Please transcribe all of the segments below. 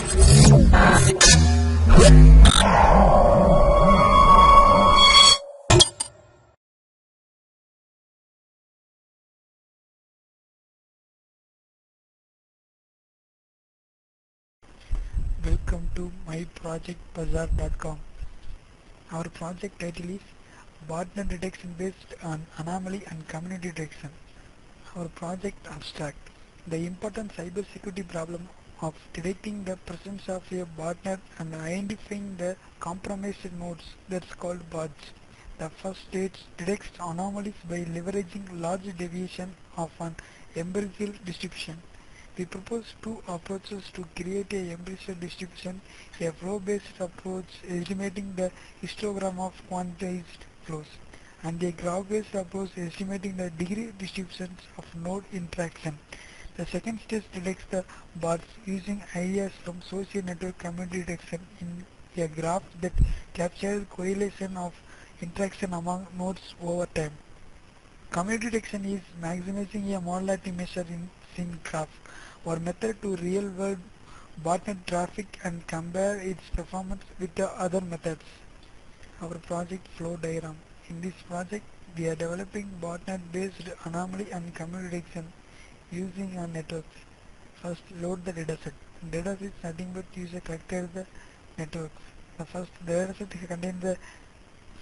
Welcome to myprojectbazaar.com. Our project title is Botnet detection based on anomaly and community detection. Our project abstract. The important cybersecurity problem of detecting the presence of a botnet and identifying the compromised nodes, that's called bots. The first stage detects anomalies by leveraging large deviation of an empirical distribution. We propose two approaches to create a empirical distribution: a flow-based approach estimating the histogram of quantized flows, and a graph-based approach estimating the degree distributions of node interaction. The second stage detects the bots using ideas from social network community detection in a graph that captures correlation of interaction among nodes over time. Community detection is maximizing a modularity measure in sync graph or method to real-world botnet traffic and compare its performance with the other methods. Our project flow diagram. In this project, we are developing botnet-based anomaly and community detection using our networks. First, load the dataset. Dataset is nothing but user collected the networks. The first dataset contains the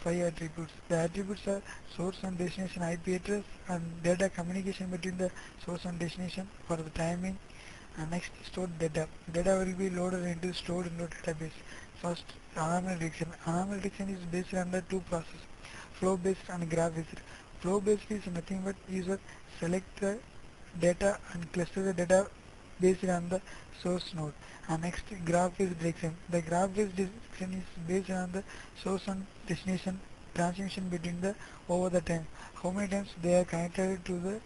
5 attributes. The attributes are source and destination IP address and data communication between the source and destination for the timing. And next, stored data. Data will be stored into database. First, anomaly detection. Anomaly detection is based on the two processes: flow based and graph based. Flow based is nothing but user select the data and cluster the data based on the source node. And next, graph based detection. The graph based detection is based on the source and destination transmission between the over the time, how many times they are connected to the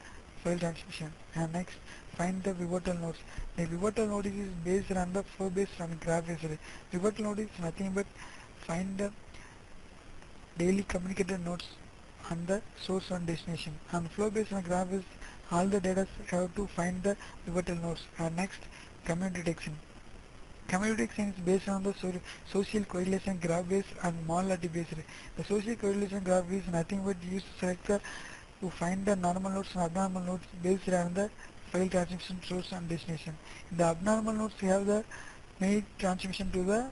file transmission. And next, find the pivotal nodes. The pivotal node is based on the flow based and graph based. Pivotal node is nothing but find the daily communicated nodes on the source and destination. And flow based and graph based, all the data have to find the pivotal nodes. And next, community detection. Community detection is based on the social correlation graph based and modularity based. The social correlation graph is nothing but used to select to find the normal nodes and abnormal nodes based on the file transmission source and destination. In the abnormal nodes, we have the made transmission to the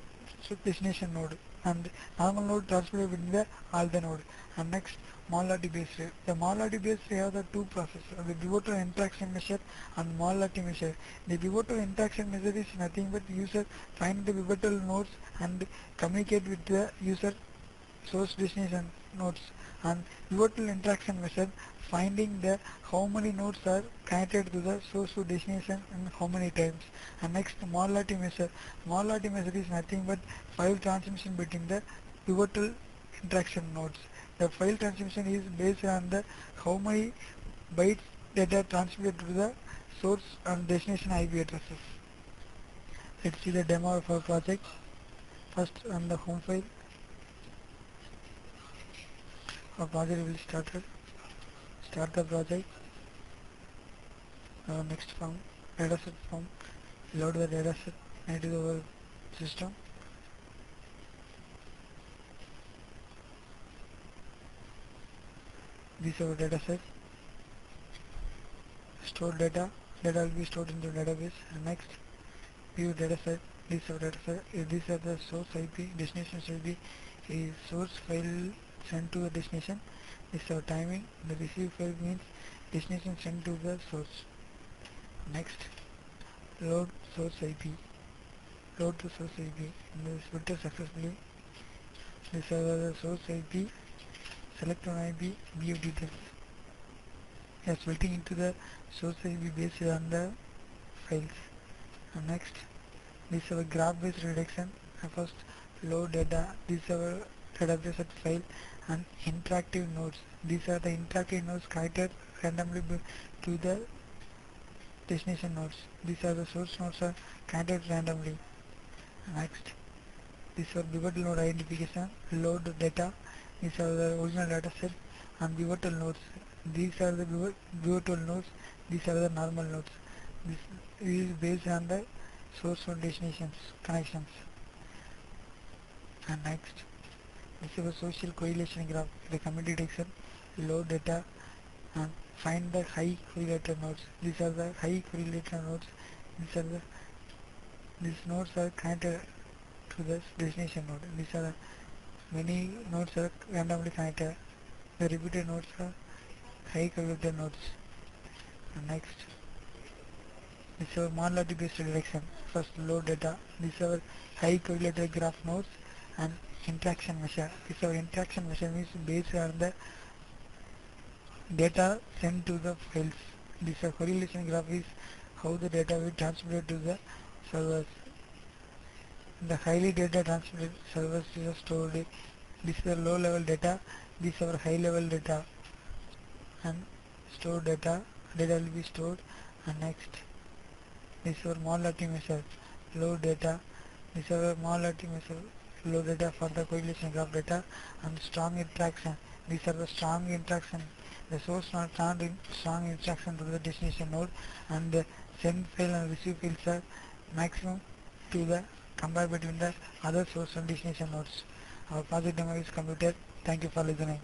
destination node, and normal node transmitted between the all the node. And next, modularity based. The modularity based, we have the two processes: the pivotal interaction measure and modularity measure. The pivotal interaction measure is nothing but user find the pivotal nodes and communicate with the user source destination nodes. And pivotal interaction measure finding the how many nodes are connected to the source to destination and how many times. And next, modularity measure. Modularity measure is nothing but file transmission between the pivotal interaction nodes. The file transmission is based on the how many bytes data transmitted to the source and destination IP addresses. Let's see the demo of our project. First, on the home file, our project will be started. Start the project. Next form, dataset form. Load the dataset into our system. This is our dataset. Store data. Data will be stored in the database. And next, view dataset. This is our dataset. These are the source IP. Destination should be a source file sent to the destination. This is our timing. The receive file means destination sent to the source. Next, load source IP. Load the source IP. This filter successfully. This is the source IP. Select on IP. View details. Yes, filtering into the source IP based on the files. And next, this is our graph based reduction. And first, load data. This is our database file and interactive nodes. These are the interactive nodes connected randomly to the destination nodes. These are the source nodes are connected randomly. Next, this is our pivotal node identification. Load the data. These are the original data set and pivotal nodes. These are the pivotal nodes. These are the normal nodes. This is based on the source and destinations connections. And next, this is a social correlation graph. The community detection, load data, and find the high correlated nodes. These are the high correlated nodes. These nodes are connected to the destination node. These are many nodes are randomly connected. The repeated nodes are high correlated nodes. And next, this is our modularity based detection. First, load data. These are high correlated graph nodes and interaction measure. This our interaction measure means based on the data sent to the files. This correlation graph is how the data will transmitted to the servers. The highly data transmitted servers is stored. This is the low level data. This is our high level data and stored data. Data will be stored. And next, this is our modularity measure. Load data. This is our modularity measure. Low data for the correlation graph data and strong interaction. These are the strong interaction. The source not strong interaction to the destination node, and the send file and receive files are maximum to the compare between the other source and destination nodes. Our project demo is completed. Thank you for listening.